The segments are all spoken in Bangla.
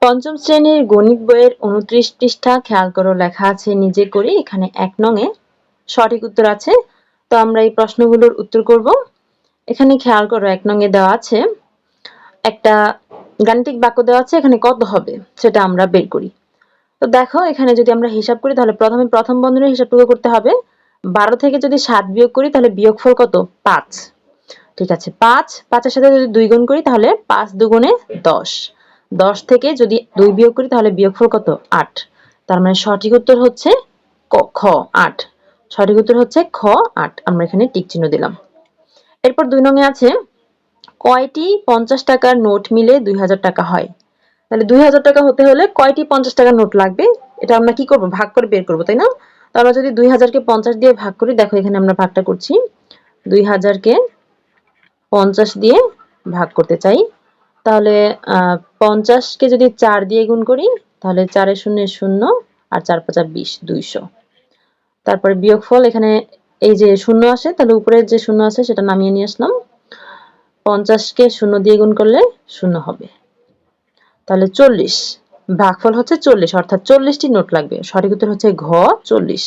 পঞ্চম শ্রেণীর গণিত বইয়ের ২৯ পৃষ্ঠা খেয়াল করো, লেখা আছে নিজে করি। এখানে ১ নং-এ সঠিক উত্তর আছে। তো আমরা এই প্রশ্নগুলোর উত্তর করব। এখানে খেয়াল করো ১ নং-এ দেওয়া আছে একটা গাণিতিক বাক্য দেওয়া আছে, এখানে কত হবে সেটা আমরা বের করি। তো দেখো এখানে যদি আমরা হিসাব করি তাহলে প্রথমে প্রথম বন্ধনীর হিসাবটুকু করতে হবে। ১২ থেকে যদি ৭ বিয়োগ করি তাহলে বিয়োগফল কত? ৫। ঠিক আছে, ৫ ৫-এর সাথে যদি ২ গুণ করি তাহলে ৫ দুগুণে ১০। ১০ থেকে যদি ২ বিয়োগ করি তাহলে বিয়োগফল কত? ৮। তার মানে সঠিক উত্তর হচ্ছে খ ৮। সঠিক উত্তর হচ্ছে খ ৮। আমরা এখানে টিক চিহ্ন দিলাম। এরপর ২ নং-এ আছে কয়টি ৫০ টাকার নোট মিলে ২০০০ টাকা হয়? তাহলে ২০০০ টাকা হতে হলে কয়টি ৫০ টাকার নোট লাগবে? এটা আমরা কি করব? ভাগ করে বের করব, তাই না? তো আমরা যদি ২০০০ কে ৫০ দিয়ে ভাগ করি, দেখো এখানে আমরা ভাগটা করছি। ২০০০ কে ৫০ দিয়ে ভাগ করতে চাই, তাহলে ৫০ কে যদি ৪ দিয়ে গুণ করি তাহলে ৪ এর শূন্যে ০ আর ৪ ৫ ২০, ২০০। তারপরে বিয়োগফল, এখানে এই যে শূন্য আসে তাহলে উপরের যে শূন্য আছে সেটা নামিয়ে নিয়ে আসলাম। ৫০ কে ০ দিয়ে গুণ করলে ০ হবে। তাহলে ৪০, ভাগফল হচ্ছে ৪০, অর্থাৎ ৪০টি নোট লাগবে। সঠিক উত্তর হচ্ছে ঘ ৪০।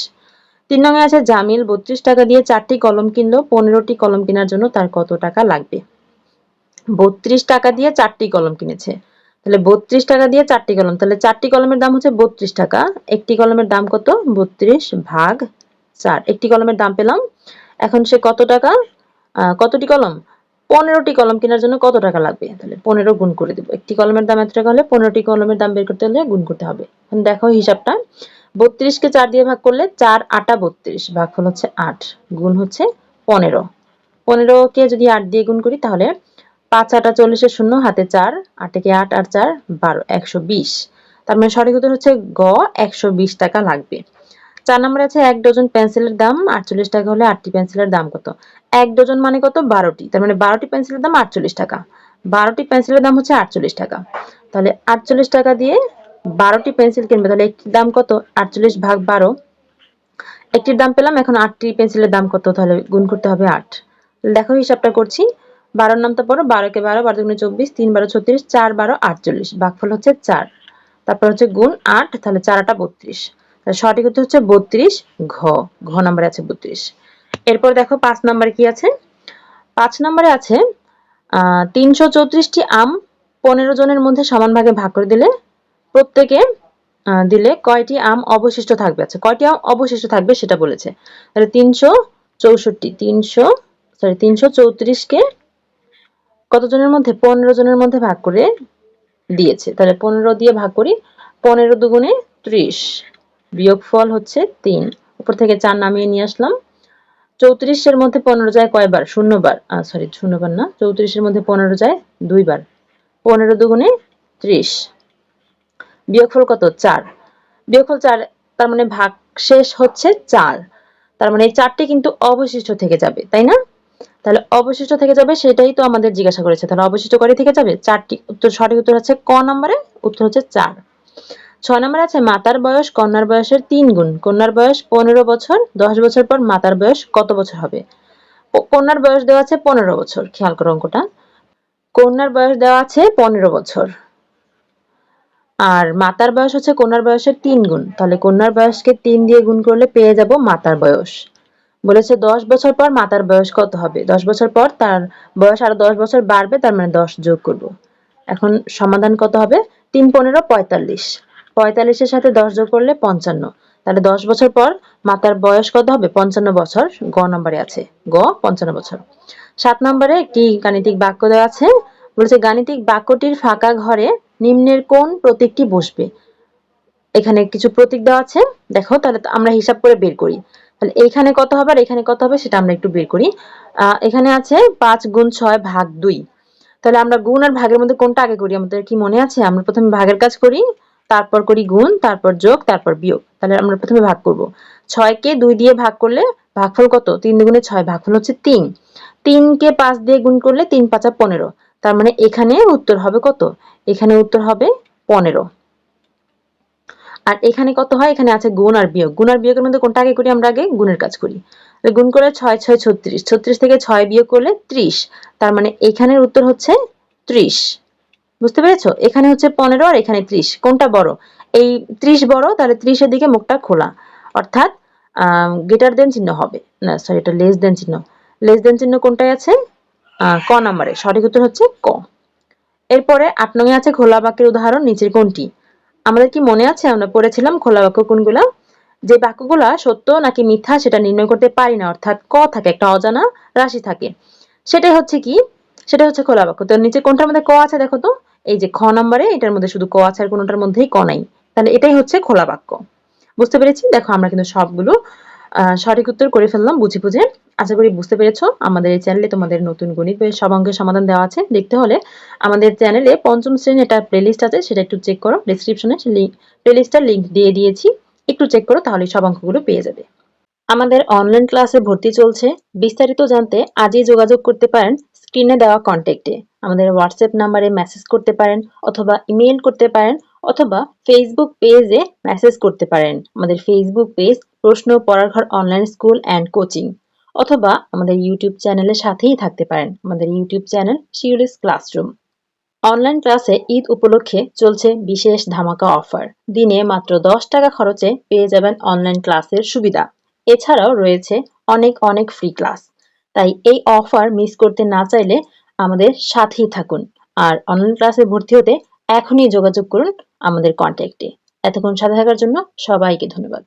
৩ নং-এ আছে জামিল ৩২ টাকা দিয়ে ৪টি কলম কিনলো, ১৫টি কলম কেনার জন্য তার কত টাকা লাগবে? ৩২ টাকা দিয়ে ৪টি কলম কিনেছে। তাহলে ৩২ টাকা দিয়ে ৪টি কলম, তাহলে ৪টি কলমের দাম হচ্ছে ৩২ টাকা। একটি কলমের দাম কত? ৩২ ভাগ ৪। একটি কলমের দাম পেলাম। এখন সে কত টাকা, কতটি কলম? ১৫টি কলম কেনার জন্য কত টাকা লাগবে? তাহলে ১৫ গুণ করে দেব। একটি কলমের দাম এত টাকা হলে ১৫টি কলমের দাম বের করতে হলে গুণ করতে হবে। এখন দেখো হিসাবটা, ৩২ কে ৪ দিয়ে ভাগ করলে ৪ ৮ ৩২, ভাগফল হচ্ছে ৮, গুণ হচ্ছে ১৫। ১৫ কে যদি ৮ দিয়ে গুণ করি তাহলে ৫ ৮ ৪০ এর শূন্য, হাতে ৪, ৮ কে ৮ আর ৪ ১২, ১২০। তার মানে সঠিক উত্তর হচ্ছে গ ১২০ টাকা লাগবে। ৪ নম্বরে আছে ১ ডজন পেন্সিলের দাম ৪৮ টাকা হলে ৮টি পেন্সিলের দাম কত? ১ ডজন মানে কত? ১২টি। তার মানে ১২টি পেন্সিলের দাম ৪৮ টাকা। ১২টি পেন্সিলের দাম হচ্ছে ৪৮ টাকা। তাহলে ৪৮ টাকা দিয়ে ১২টি পেন্সিল কিনবে, তাহলে একটির দাম কত? ৪৮ ভাগ ১২। একটির দাম পেলাম, এখন ৮টি পেন্সিলের দাম কত? তাহলে গুণ করতে হবে ৮। দেখো হিসাবটা করছি। ১২ নামটা পড়ো, ১২ কে ১২, ১২ দুগুণে ২৪, ৩ ১২ ৩৬, ৪ ১২ ৪৮, ভাগফল হচ্ছে ৪। তারপর হচ্ছে গুণ ৮, তাহলে ৪ ৮ ৩২। তাহলে সঠিক উত্তর হচ্ছে ৩২, ঘ ঘ নম্বরে আছে ৩২। এরপর দেখো ৫ নম্বরে কি আছে? ৫ নম্বরে আছে ৩৩৪টি আম ১৫ জনের মধ্যে সমান ভাগে ভাগ করে দিলে প্রত্যেকে দিলে কয়টি আম অবশিষ্ট থাকবে? আচ্ছা, কয়টি আম অবশিষ্ট থাকবে সেটা বলেছে। তাহলে ৩৩৪ কে কত জনের মধ্যে? ১৫ জনের মধ্যে ভাগ করে দিয়েছে। তাহলে ১৫ দিয়ে ভাগ করি, ১৫ দুগুণে ৩০, বিয়োগফল হচ্ছে ৩। উপর থেকে ৪ নামিয়ে নিয়ে আসলাম। ৩৪ এর মধ্যে ১৫ যায় কয়বার? ০ বার। ০ বার না, ৩৪ এর মধ্যে ১৫ যায় ২ বার। ১৫ দুগুণে ৩০, বিয়োগফল কত? ৪। বিয়োগফল ৪, তার মানে ভাগ শেষ হচ্ছে ৪। তার মানে এই ৪টি কিন্তু অবশিষ্ট থেকে যাবে, তাই না? তাহলে অবশিষ্ট থেকে যাবে, সেটাই তো আমাদের জিজ্ঞাসা করেছে। তাহলে অবশিষ্ট কয়টি থেকে যাবে? ৪টি। উত্তর, সঠিক উত্তর হচ্ছে ক নম্বরে, উত্তর হচ্ছে ৪। ৬ নম্বরে আছে মাতার বয়স কন্যার বয়সের ৩ গুণ। কন্যার বয়স ১৫ বছর, ১০ বছর পর মাতার বয়স কত বছর হবে? কন্যার বয়স দেওয়া আছে ১৫ বছর। খেয়াল করো অঙ্কটা। কন্যার বয়স দেওয়া আছে ১৫ বছর। আর মাতার বয়স হচ্ছে কন্যার বয়সের ৩ গুণ। তাহলে কন্যার বয়সকে ৩ দিয়ে গুণ করলে পেয়ে যাব মাতার বয়স। বলেছে ১০ বছর পর মাতার বয়স কত হবে? ১০ বছর পর তার বয়স আরো ১০ বছর বাড়বে, তার মানে ১০ যোগ করব। এখন সমাধান কত হবে? ৩ ১৫ ৪৫। ৪৫ এর সাথে ১০ যোগ করলে ৫৫। তাহলে ১০ বছর পর মাতার বয়স কত হবে? ৫৫ বছর। গ নম্বরে আছে, গ ৫৫ বছর। ৭ নম্বরে একটি গাণিতিক বাক্য দেওয়া আছে। বলেছে গাণিতিক বাক্যটির ফাঁকা ঘরে নিম্নের কোন প্রতীকটি বসবে? এখানে কিছু প্রতীক দেওয়া আছে, দেখো। তাহলে আমরা হিসাব করে বের করি। তাহলে এইখানে কত হবে আর এখানে কত হবে সেটা আমরা একটু বের করি। এখানে আছে ৫ গুণ ৬ ভাগ ২। তাহলে আমরা গুণ আর ভাগের মধ্যে কোনটা আগে করি? আমাদের কি মনে আছে? আমরা প্রথমে ভাগের কাজ করি, তারপর করি গুণ, তারপর যোগ, তারপর বিয়োগ। তাহলে আমরা প্রথমে ভাগ করব। ৬ কে ২ দিয়ে ভাগ করলে ভাগফল কত? ৩ দুগুণে ৬, ভাগফল হচ্ছে ৩। ৩ কে ৫ দিয়ে গুণ করলে ৩ ৫ ১৫। তার মানে এখানে উত্তর হবে কত? এখানে উত্তর হবে ১৫। আর এখানে কত হয়? এখানে আছে গুণ আর বিয়োগ। গুণ আর বিয়োগের মধ্যে কোনটা আগে করি? আমরা আগে গুণের কাজ করি। গুণ করে ৬ ৬ ৩৬, ৩৬ থেকে ৬ বিয়োগ করলে ৩০। তার মানে এখানের উত্তর হচ্ছে ৩০। বুঝতে পেরেছো? এখানে হচ্ছে 15 আর এখানে 30, কোনটা বড়? এই 30 বড়, তাহলে 30 এর দিকে মুখটা খোলা, অর্থাৎ গ্রেটার দেন চিহ্ন হবে না, সরি এটা লেস দেন চিহ্ন। লেস দেন চিহ্ন কোনটায় আছে? ক নম্বরে। সঠিক উত্তর হচ্ছে ক। এরপরে 8 নং এ আছে খোলা বাক্যের উদাহরণ নিচের কোনটি? আমাদের কি মনে আছে আমরা পড়েছিলাম খোলা বাক্য কোনগুলা? যে বাক্যগুলা সত্য নাকি মিথ্যা সেটা নির্ণয় করতে পারি না, অর্থাৎ ক থাকে, একটা অজানা রাশি থাকে, সেটাই হচ্ছে কি, সেটা হচ্ছে খোলা বাক্য। তো নিচে কোনটার মধ্যে ক আছে দেখো তো, এই যে খ নম্বরে, এটার মধ্যে শুধু ক আছে, আর কোনটার মধ্যেই ক নাই, তাহলে এটাই হচ্ছে খোলা বাক্য। বুঝতে পেরেছি? দেখো আমরা কিন্তু সবগুলো সঠিক উত্তর করে ফেললাম বুঝে বুঝে। আশা করি বুঝতে পেরেছো। আমাদের এই চ্যানেলে তোমাদের নতুন গণিত বইয়ের সব অঙ্কের সমাধান দেওয়া আছে, দেখতে হলে আমাদের চ্যানেলে পঞ্চম শ্রেণীর একটা প্লেলিস্ট আছে, সেটা একটু চেক করো, ডেসক্রিপশনে প্লেলিস্টটার লিংক দিয়ে দিয়েছি, একটু চেক করো, তাহলে সব অঙ্কগুলো পেয়ে যাবে। আমাদের অনলাইন ক্লাসে ভর্তি চলছে, বিস্তারিত জানতে আজই যোগাযোগ করতে পারেন স্ক্রিনে দেওয়া কন্ট্যাক্টে। আমাদের হোয়াটসঅ্যাপ নাম্বারে মেসেজ করতে পারেন, অথবা ইমেইল করতে পারেন, অথবা ফেসবুক পেজে মেসেজ করতে পারেন। আমাদের ফেসবুক পেজ প্রশ্ন পড়ার ঘর অনলাইন স্কুল অ্যান্ড কোচিং, অথবা আমাদের ইউটিউব চ্যানেলের সাথেই থাকতে পারেন, আমাদের YouTube channel Shiuli's classroom. Online ক্লাসে ঈদ উপলক্ষে চলছে বিশেষ ধামাকা অফার। দিনে মাত্র 10 টাকা খরচে পেয়ে যাবেন অনলাইন ক্লাসের সুবিধা। এছাড়াও রয়েছে অনেক অনেক ফ্রি ক্লাস। তাই এই অফার মিস করতে না চাইলে আমাদের সাথেই থাকুন। আর অনলাইন ক্লাসে ভর্তি হতে এখনই যোগাযোগ করুন আমাদের কন্ট্যাক্টে। এতক্ষণ সাথে থাকার জন্য সবাইকে ধন্যবাদ।